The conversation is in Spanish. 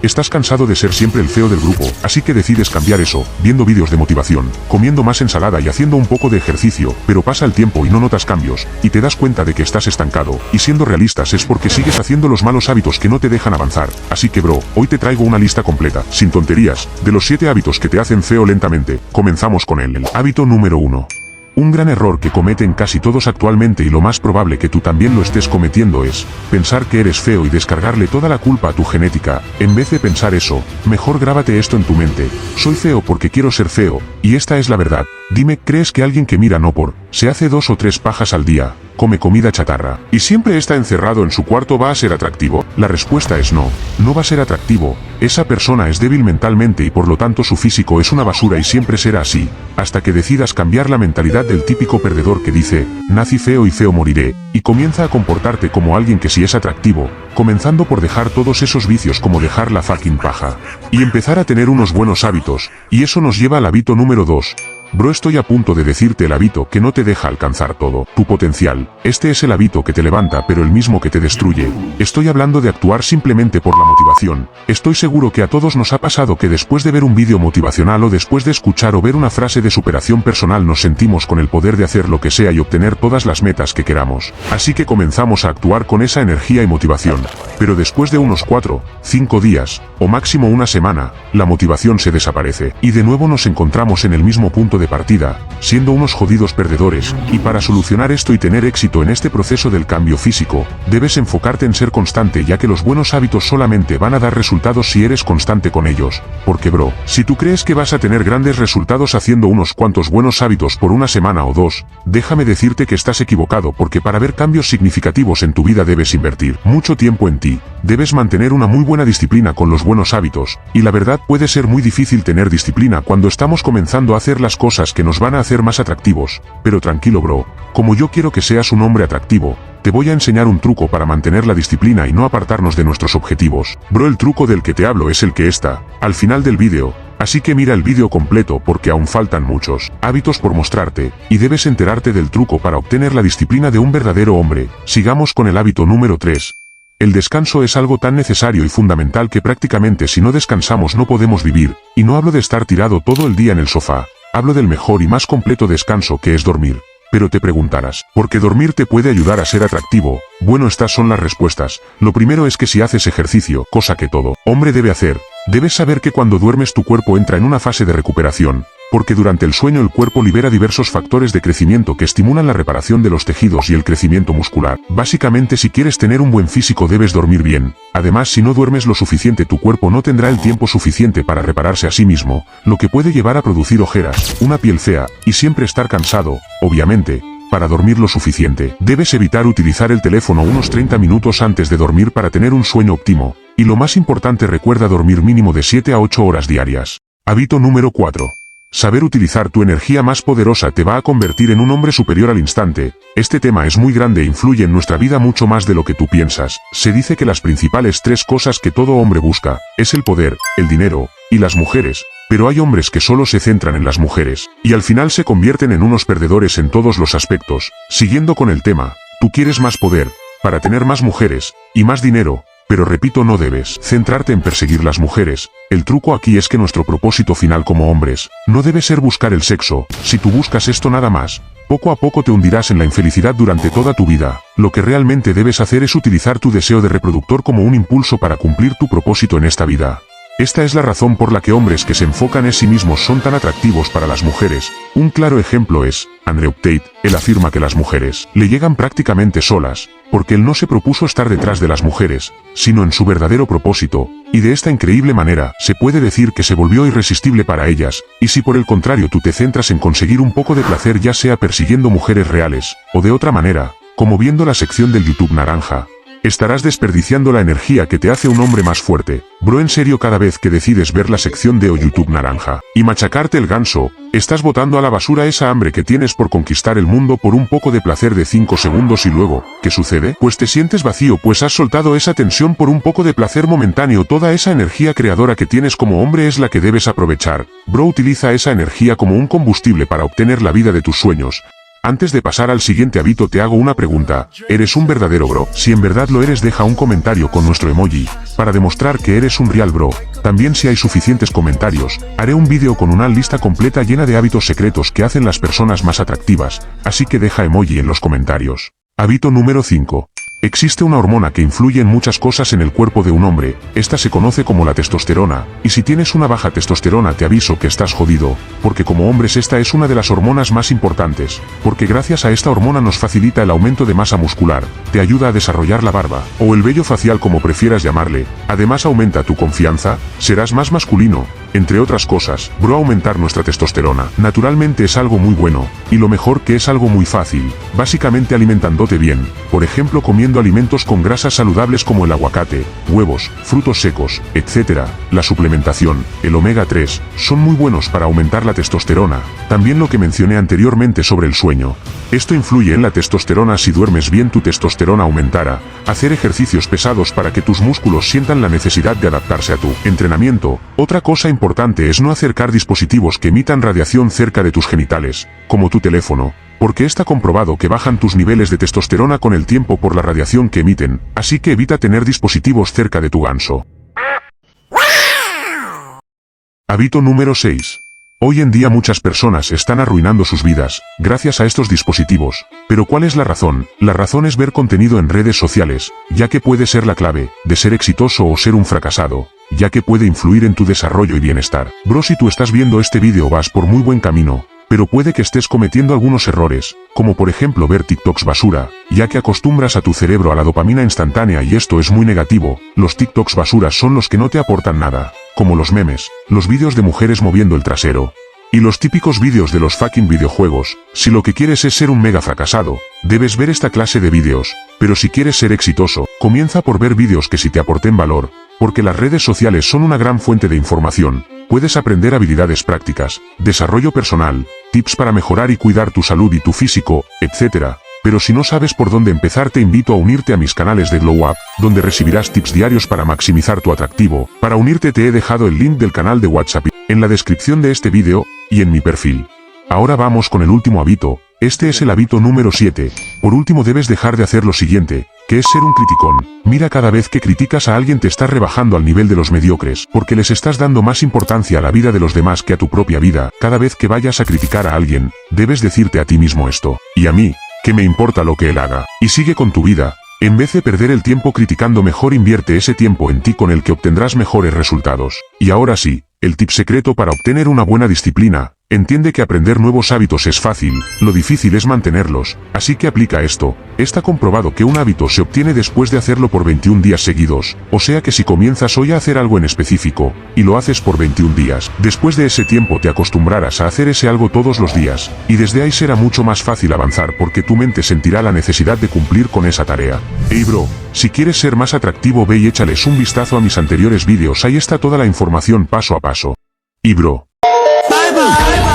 Estás cansado de ser siempre el feo del grupo, así que decides cambiar eso, viendo vídeos de motivación, comiendo más ensalada y haciendo un poco de ejercicio, pero pasa el tiempo y no notas cambios, y te das cuenta de que estás estancado, y siendo realistas es porque sigues haciendo los malos hábitos que no te dejan avanzar. Así que bro, hoy te traigo una lista completa, sin tonterías, de los 7 hábitos que te hacen feo lentamente. Comenzamos con el hábito número 1. Un gran error que cometen casi todos actualmente y lo más probable que tú también lo estés cometiendo es pensar que eres feo y descargarle toda la culpa a tu genética. En vez de pensar eso, mejor grábate esto en tu mente: soy feo porque quiero ser feo, y esta es la verdad. Dime, ¿crees que alguien que mira no por, se hace 2 o 3 pajas al día, come comida chatarra, y siempre está encerrado en su cuarto va a ser atractivo? La respuesta es no, no va a ser atractivo. Esa persona es débil mentalmente y por lo tanto su físico es una basura y siempre será así, hasta que decidas cambiar la mentalidad del típico perdedor que dice, nací feo y feo moriré, y comienza a comportarte como alguien que sí es atractivo, comenzando por dejar todos esos vicios como dejar la fucking paja, y empezar a tener unos buenos hábitos, y eso nos lleva al hábito número 2. Bro, estoy a punto de decirte el hábito que no te deja alcanzar todo tu potencial. Este es el hábito que te levanta pero el mismo que te destruye. Estoy hablando de actuar simplemente por la motivación. Estoy seguro que a todos nos ha pasado que después de ver un vídeo motivacional o después de escuchar o ver una frase de superación personal nos sentimos con el poder de hacer lo que sea y obtener todas las metas que queramos. Así que comenzamos a actuar con esa energía y motivación. Pero después de unos 4, 5 días, o máximo una semana, la motivación se desaparece. Y de nuevo nos encontramos en el mismo punto de partida, siendo unos jodidos perdedores. Y para solucionar esto y tener éxito en este proceso del cambio físico, debes enfocarte en ser constante, ya que los buenos hábitos solamente van a dar resultados si eres constante con ellos. Porque bro, si tú crees que vas a tener grandes resultados haciendo unos cuantos buenos hábitos por una semana o 2, déjame decirte que estás equivocado, porque para ver cambios significativos en tu vida debes invertir mucho tiempo en ti. Debes mantener una muy buena disciplina con los buenos hábitos, y la verdad puede ser muy difícil tener disciplina cuando estamos comenzando a hacer las cosas que nos van a hacer más atractivos. Pero tranquilo bro, como yo quiero que seas un hombre atractivo, te voy a enseñar un truco para mantener la disciplina y no apartarnos de nuestros objetivos. Bro, el truco del que te hablo es el que está al final del vídeo, así que mira el vídeo completo porque aún faltan muchos hábitos por mostrarte, y debes enterarte del truco para obtener la disciplina de un verdadero hombre. Sigamos con el hábito número 3. El descanso es algo tan necesario y fundamental que prácticamente si no descansamos no podemos vivir, y no hablo de estar tirado todo el día en el sofá, hablo del mejor y más completo descanso que es dormir. Pero te preguntarás, ¿por qué dormir te puede ayudar a ser atractivo? Bueno, estas son las respuestas. Lo primero es que si haces ejercicio, cosa que todo hombre debe hacer, debes saber que cuando duermes tu cuerpo entra en una fase de recuperación, porque durante el sueño el cuerpo libera diversos factores de crecimiento que estimulan la reparación de los tejidos y el crecimiento muscular. Básicamente, si quieres tener un buen físico debes dormir bien. Además, si no duermes lo suficiente tu cuerpo no tendrá el tiempo suficiente para repararse a sí mismo, lo que puede llevar a producir ojeras, una piel fea, y siempre estar cansado. Obviamente, para dormir lo suficiente, debes evitar utilizar el teléfono unos 30 minutos antes de dormir para tener un sueño óptimo. Y lo más importante, recuerda dormir mínimo de 7 a 8 horas diarias. Hábito número 4. Saber utilizar tu energía más poderosa te va a convertir en un hombre superior al instante. Este tema es muy grande e influye en nuestra vida mucho más de lo que tú piensas. Se dice que las principales 3 cosas que todo hombre busca es el poder, el dinero y las mujeres. Pero hay hombres que solo se centran en las mujeres, y al final se convierten en unos perdedores en todos los aspectos. Siguiendo con el tema, tú quieres más poder, para tener más mujeres, y más dinero. Pero repito, no debes centrarte en perseguir las mujeres. El truco aquí es que nuestro propósito final como hombres no debe ser buscar el sexo. Si tú buscas esto nada más, poco a poco te hundirás en la infelicidad durante toda tu vida. Lo que realmente debes hacer es utilizar tu deseo de reproductor como un impulso para cumplir tu propósito en esta vida. Esta es la razón por la que hombres que se enfocan en sí mismos son tan atractivos para las mujeres. Un claro ejemplo es Andrew Tate. Él afirma que las mujeres le llegan prácticamente solas, porque él no se propuso estar detrás de las mujeres, sino en su verdadero propósito, y de esta increíble manera se puede decir que se volvió irresistible para ellas. Y si por el contrario tú te centras en conseguir un poco de placer, ya sea persiguiendo mujeres reales, o de otra manera, como viendo la sección del YouTube naranja, estarás desperdiciando la energía que te hace un hombre más fuerte. Bro, en serio, cada vez que decides ver la sección de YouTube naranja y machacarte el ganso, estás botando a la basura esa hambre que tienes por conquistar el mundo por un poco de placer de 5 segundos y luego, ¿qué sucede? Pues te sientes vacío, pues has soltado esa tensión por un poco de placer momentáneo. Toda esa energía creadora que tienes como hombre es la que debes aprovechar. Bro, utiliza esa energía como un combustible para obtener la vida de tus sueños. Antes de pasar al siguiente hábito te hago una pregunta, ¿eres un verdadero bro? Si en verdad lo eres deja un comentario con nuestro emoji, para demostrar que eres un real bro. También si hay suficientes comentarios, haré un vídeo con una lista completa llena de hábitos secretos que hacen las personas más atractivas, así que deja emoji en los comentarios. Hábito número 5. Existe una hormona que influye en muchas cosas en el cuerpo de un hombre, esta se conoce como la testosterona, y si tienes una baja testosterona te aviso que estás jodido, porque como hombres esta es una de las hormonas más importantes, porque gracias a esta hormona nos facilita el aumento de masa muscular, te ayuda a desarrollar la barba, o el vello facial como prefieras llamarle, además aumenta tu confianza, serás más masculino, entre otras cosas, bro, aumentar nuestra testosterona, naturalmente es algo muy bueno, y lo mejor que es algo muy fácil, básicamente alimentándote bien, por ejemplo comiendo alimentos con grasas saludables como el aguacate, huevos, frutos secos, etc. La suplementación, el omega 3, son muy buenos para aumentar la testosterona, también lo que mencioné anteriormente sobre el sueño. Esto influye en la testosterona, si duermes bien tu testosterona aumentará, hacer ejercicios pesados para que tus músculos sientan la necesidad de adaptarse a tu entrenamiento. Otra cosa importante es no acercar dispositivos que emitan radiación cerca de tus genitales, como tu teléfono, porque está comprobado que bajan tus niveles de testosterona con el tiempo por la radiación que emiten, así que evita tener dispositivos cerca de tu ganso. Hábito número 6. Hoy en día muchas personas están arruinando sus vidas, gracias a estos dispositivos. Pero ¿cuál es la razón? La razón es ver contenido en redes sociales, ya que puede ser la clave, de ser exitoso o ser un fracasado, ya que puede influir en tu desarrollo y bienestar. Bro, si tú estás viendo este vídeo vas por muy buen camino, pero puede que estés cometiendo algunos errores, como por ejemplo ver TikToks basura, ya que acostumbras a tu cerebro a la dopamina instantánea y esto es muy negativo. Los TikToks basura son los que no te aportan nada, como los memes, los vídeos de mujeres moviendo el trasero, y los típicos vídeos de los fucking videojuegos. Si lo que quieres es ser un mega fracasado, debes ver esta clase de vídeos, pero si quieres ser exitoso, comienza por ver vídeos que sí te aporten valor, porque las redes sociales son una gran fuente de información. Puedes aprender habilidades prácticas, desarrollo personal, tips para mejorar y cuidar tu salud y tu físico, etc. Pero si no sabes por dónde empezar te invito a unirte a mis canales de Glow Up, donde recibirás tips diarios para maximizar tu atractivo. Para unirte te he dejado el link del canal de WhatsApp en la descripción de este vídeo, y en mi perfil. Ahora vamos con el último hábito, este es el hábito número 7. Por último debes dejar de hacer lo siguiente, que es ser un criticón. Mira, cada vez que criticas a alguien te estás rebajando al nivel de los mediocres, porque les estás dando más importancia a la vida de los demás que a tu propia vida. Cada vez que vayas a criticar a alguien, debes decirte a ti mismo esto, y a mí, que me importa lo que él haga, y sigue con tu vida. En vez de perder el tiempo criticando, mejor invierte ese tiempo en ti con el que obtendrás mejores resultados. Y ahora sí, el tip secreto para obtener una buena disciplina. Entiende que aprender nuevos hábitos es fácil, lo difícil es mantenerlos, así que aplica esto. Está comprobado que un hábito se obtiene después de hacerlo por 21 días seguidos, o sea que si comienzas hoy a hacer algo en específico, y lo haces por 21 días, después de ese tiempo te acostumbrarás a hacer ese algo todos los días, y desde ahí será mucho más fácil avanzar porque tu mente sentirá la necesidad de cumplir con esa tarea. Hey bro, si quieres ser más atractivo ve y échales un vistazo a mis anteriores vídeos, ahí está toda la información paso a paso. Y bro. Bye bye.